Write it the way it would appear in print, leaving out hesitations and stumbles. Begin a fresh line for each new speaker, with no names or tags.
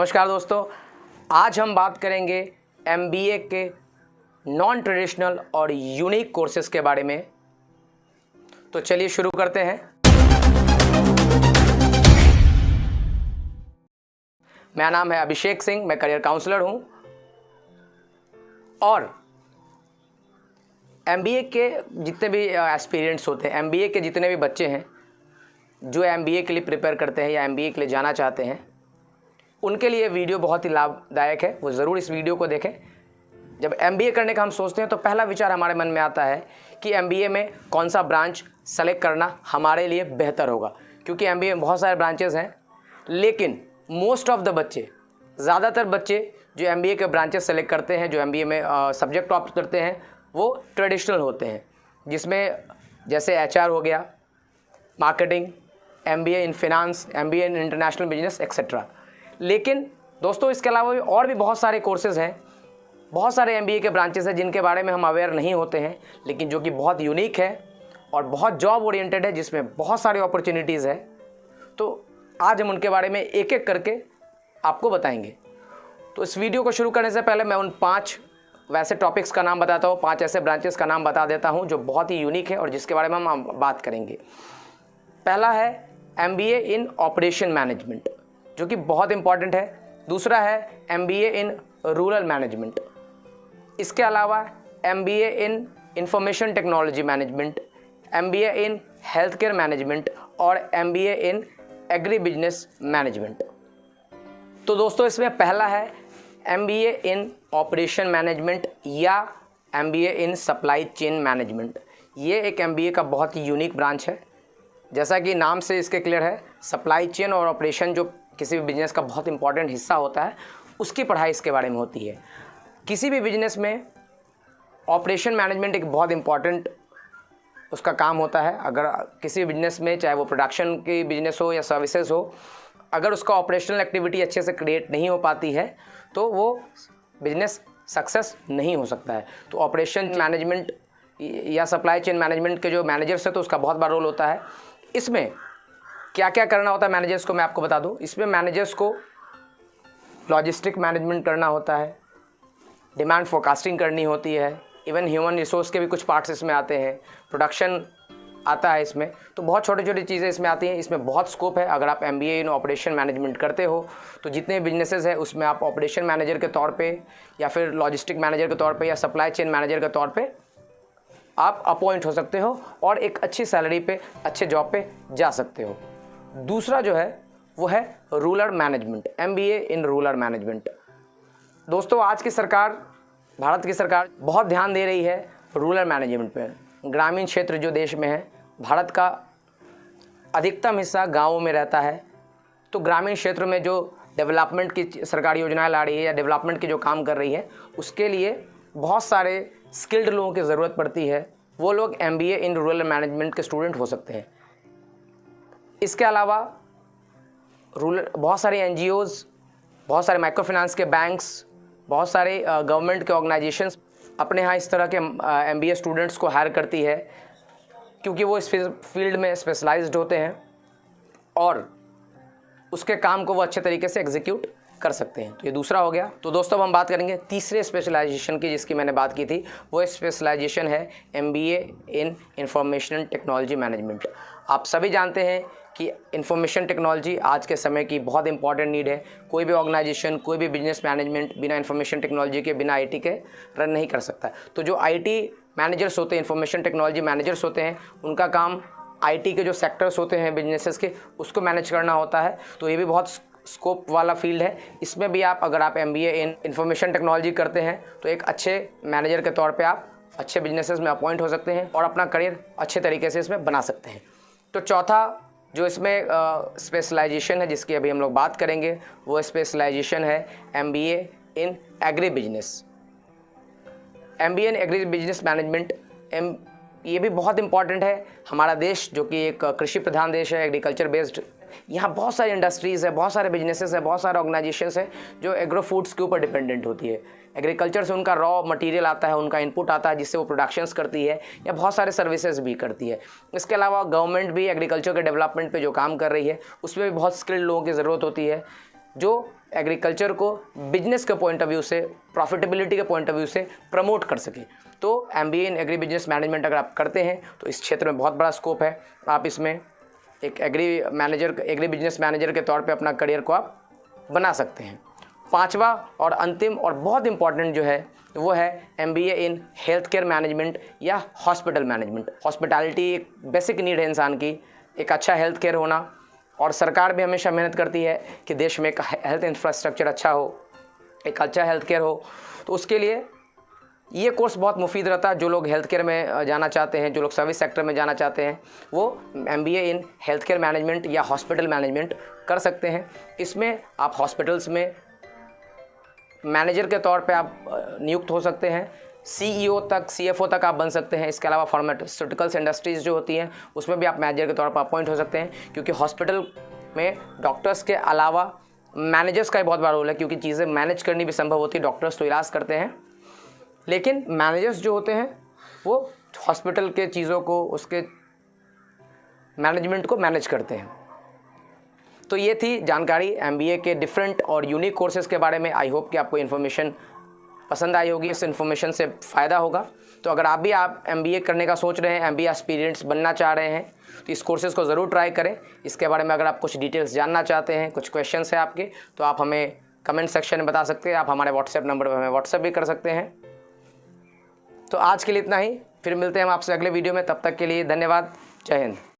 नमस्कार दोस्तों, आज हम बात करेंगे एमबीए के नॉन ट्रेडिशनल और यूनिक कोर्सेज के बारे में। तो चलिए शुरू करते हैं। मेरा नाम है अभिषेक सिंह, मैं करियर काउंसलर हूं और एमबीए के जितने भी एस्पिरेंट्स होते हैं, एमबीए के जितने भी बच्चे हैं जो एमबीए के लिए प्रिपेयर करते हैं या एमबीए के लिए जाना चाहते हैं, उनके लिए वीडियो बहुत ही लाभदायक है। वो ज़रूर इस वीडियो को देखें। जब एमबीए करने का हम सोचते हैं तो पहला विचार हमारे मन में आता है कि एमबीए में कौन सा ब्रांच सेलेक्ट करना हमारे लिए बेहतर होगा, क्योंकि एमबीए में बहुत सारे ब्रांचेस हैं। लेकिन मोस्ट ऑफ द बच्चे, ज़्यादातर बच्चे जो एमबीए के ब्रांचेस सेलेक्ट करते हैं, जो एमबीए में सब्जेक्ट ऑप्ट करते हैं, वो ट्रेडिशनल होते हैं, जिसमें जैसे एचआर हो गया, marketing, MBA in finance, MBA in international business etcetera. लेकिन दोस्तों इसके अलावा भी और भी बहुत सारे कोर्सेज़ हैं, बहुत सारे एमबीए के ब्रांचेस हैं जिनके बारे में हम अवेयर नहीं होते हैं, लेकिन जो कि बहुत यूनिक है और बहुत जॉब ओरिएंटेड है, जिसमें बहुत सारी अपॉर्चुनिटीज़ है। तो आज हम उनके बारे में एक एक करके आपको बताएंगे। तो इस वीडियो को शुरू करने से पहले मैं उन 5 वैसे टॉपिक्स का नाम बताता हूँ, 5 ऐसे ब्रांचेस का नाम बता देता हूँ जो बहुत ही यूनिक है और जिसके बारे में हम बात करेंगे। पहला है एमबीए इन ऑपरेशन मैनेजमेंट, जो कि बहुत इंपॉर्टेंट है। दूसरा है एमबीए इन रूरल मैनेजमेंट। इसके अलावा MBA in information technology management, MBA in health care management और MBA in agri business management. तो दोस्तों इसमें पहला है एमबीए इन ऑपरेशन मैनेजमेंट या MBA in supply chain management. ये एक एमबीए का बहुत ही यूनिक ब्रांच है। जैसा कि नाम से इसके क्लियर है, सप्लाई चेन और ऑपरेशन जो किसी भी बिजनेस का बहुत इंपॉर्टेंट हिस्सा होता है, उसकी पढ़ाई इसके बारे में होती है। किसी भी बिजनेस में ऑपरेशन मैनेजमेंट एक बहुत इंपॉर्टेंट उसका काम होता है। अगर किसी बिजनेस में, चाहे वो प्रोडक्शन की बिजनेस हो या सर्विसेज हो, अगर उसका ऑपरेशनल एक्टिविटी अच्छे से क्रिएट नहीं हो पाती है तो वो बिजनेस सक्सेस नहीं हो सकता है। तो ऑपरेशन मैनेजमेंट या सप्लाई चेन मैनेजमेंट के जो मैनेजर्स है, तो उसका बहुत बड़ा रोल होता है। इसमें क्या क्या करना होता है मैनेजर्स को, मैं आपको बता दूं। इसमें मैनेजर्स को लॉजिस्टिक मैनेजमेंट करना होता है, डिमांड फोरकास्टिंग करनी होती है, इवन ह्यूमन रिसोर्स के भी कुछ पार्ट्स इसमें आते हैं, प्रोडक्शन आता है इसमें। तो बहुत छोटी छोटी चीज़ें इसमें आती हैं। इसमें बहुत स्कोप है। अगर आप एमबीए इन ऑपरेशन मैनेजमेंट करते हो तो जितने बिजनेसेस हैं उसमें आप ऑपरेशन मैनेजर के तौर पे या फिर लॉजिस्टिक मैनेजर के तौर पे या सप्लाई चेन मैनेजर के तौर पे आप अपॉइंट हो सकते हो और एक अच्छी सैलरी पे, अच्छे जॉब पे जा सकते हो। दूसरा जो है वो है rural management, MBA in rural management. दोस्तों आज की सरकार, भारत की सरकार बहुत ध्यान दे रही है रूरल मैनेजमेंट पे। ग्रामीण क्षेत्र जो देश में है, भारत का अधिकतम हिस्सा गाँवों में रहता है। तो ग्रामीण क्षेत्र में जो डेवलपमेंट की सरकार योजनाएं ला रही है या डेवलपमेंट की जो काम कर रही है, उसके लिए बहुत सारे स्किल्ड लोगों की ज़रूरत पड़ती है। वो लोग एमबीए इन रूरल मैनेजमेंट के स्टूडेंट हो सकते हैं। इसके अलावा बहुत सारे एनजीओज़, बहुत सारे माइक्रो फाइनेंस के बैंक्स, बहुत सारे गवर्नमेंट के ऑर्गेनाइजेशंस अपने यहाँ इस तरह के एमबीए स्टूडेंट्स को हायर करती है, क्योंकि वो इस फील्ड में स्पेशलाइज्ड होते हैं और उसके काम को वो अच्छे तरीके से एग्जीक्यूट कर सकते हैं। तो ये दूसरा हो गया। तो दोस्तों अब हम बात करेंगे तीसरे स्पेशलाइजेशन की, जिसकी मैंने बात की थी। वो स्पेशलाइजेशन है MBA in information technology management. आप सभी जानते हैं कि इंफॉर्मेशन टेक्नोलॉजी आज के समय की बहुत इंपॉर्टेंट नीड है। कोई भी ऑर्गेनाइजेशन, कोई भी बिजनेस मैनेजमेंट बिना इंफॉर्मेशन टेक्नोलॉजी के, बिना आईटी के रन नहीं कर सकता। तो जो आईटी मैनेजर्स होते हैं, इंफॉर्मेशन टेक्नोलॉजी मैनेजर्स होते हैं, उनका काम आईटी के जो सेक्टर्स होते हैं बिजनेसेस के, उसको मैनेज करना होता है। तो ये भी बहुत स्कोप वाला फील्ड है। इसमें भी आप, अगर आप एमबीए इन इंफॉर्मेशन टेक्नोलॉजी करते हैं तो एक अच्छे मैनेजर के तौर पे आप अच्छे बिजनेसेस में अपॉइंट हो सकते हैं और अपना करियर अच्छे तरीके से इसमें बना सकते हैं। तो चौथा जो इसमें स्पेशलाइजेशन है, जिसकी अभी हम लोग बात करेंगे, वो स्पेशलाइजेशन है MBA in agri business. MBA in agri business management, ये भी बहुत इंपॉर्टेंट है। हमारा देश जो कि एक कृषि प्रधान देश है, एग्रीकल्चर बेस्ड, यहाँ बहुत सारी इंडस्ट्रीज़ है, बहुत सारे बिजनेसेस है, बहुत सारे ऑर्गेनाइजेशंस है जो एग्रो फूड्स के ऊपर डिपेंडेंट होती है। एग्रीकल्चर से उनका रॉ मटेरियल आता है, उनका इनपुट आता है, जिससे वो प्रोडक्शंस करती है या बहुत सारे सर्विसेज भी करती है। इसके अलावा गवर्नमेंट भी एग्रीकल्चर के डेवलपमेंट पे जो काम कर रही है, उसमें भी बहुत स्किल्ड लोगों की ज़रूरत होती है। जो एग्रीकल्चर को बिजनेस के पॉइंट ऑफ व्यू से, प्रॉफिटेबिलिटी के पॉइंट ऑफ व्यू से प्रमोट कर सके। तो MBA इन एग्री बिजनेस मैनेजमेंट अगर आप करते हैं तो इस क्षेत्र में बहुत बड़ा स्कोप है। आप इसमें एक एग्री बिजनेस मैनेजर के तौर पे अपना करियर को आप बना सकते हैं। पांचवा और अंतिम और बहुत इंपॉर्टेंट जो है वो है MBA इन हेल्थ केयर मैनेजमेंट या हॉस्पिटल मैनेजमेंट। हॉस्पिटैलिटी एक बेसिक नीड है इंसान की, एक अच्छा हेल्थ केयर होना, और सरकार भी हमेशा मेहनत करती है कि देश में एक हेल्थ इंफ्रास्ट्रक्चर अच्छा हो, एक अच्छा हेल्थ केयर हो। तो उसके लिए ये कोर्स बहुत मुफीद रहता है। जो लोग हेल्थ केयर में जाना चाहते हैं, जो लोग सर्विस सेक्टर में जाना चाहते हैं, वो MBA इन हेल्थ केयर मैनेजमेंट या हॉस्पिटल मैनेजमेंट कर सकते हैं। इसमें आप हॉस्पिटल्स में मैनेजर के तौर पे आप नियुक्त हो सकते हैं, CEO तक, CFO तक आप बन सकते हैं। इसके अलावा फार्मास्यूटिकल्स इंडस्ट्रीज़ जो होती हैं उसमें भी आप मैनेजर के तौर पर अपॉइंट हो सकते हैं, क्योंकि हॉस्पिटल में डॉक्टर्स के अलावा मैनेजर्स का ही बहुत बड़ा रोल है, क्योंकि चीज़ें मैनेज करनी भी संभव होती है। डॉक्टर्स तो इलाज करते हैं, लेकिन मैनेजर्स जो होते हैं वो हॉस्पिटल के चीज़ों को, उसके मैनेजमेंट को मैनेज करते हैं। तो ये थी जानकारी MBA के डिफरेंट और यूनिक कोर्सेज़ के बारे में। आई होप कि आपको इन्फॉर्मेशन पसंद आई होगी, इस इन्फॉर्मेशन से फ़ायदा होगा। तो अगर आप भी MBA करने का सोच रहे हैं, MBA एस्पिरेंट्स बनना चाह रहे हैं, तो इस कोर्सेज़ को ज़रूर ट्राई करें। इसके बारे में अगर आप कुछ डिटेल्स जानना चाहते हैं, कुछ क्वेश्चंस हैं आपके, तो आप हमें कमेंट सेक्शन में बता सकते हैं। आप हमारे व्हाट्सएप नंबर पर हमें व्हाट्सएप भी कर सकते हैं। तो आज के लिए इतना ही, फिर मिलते हैं हम आपसे अगले वीडियो में। तब तक के लिए धन्यवाद। जय हिंद।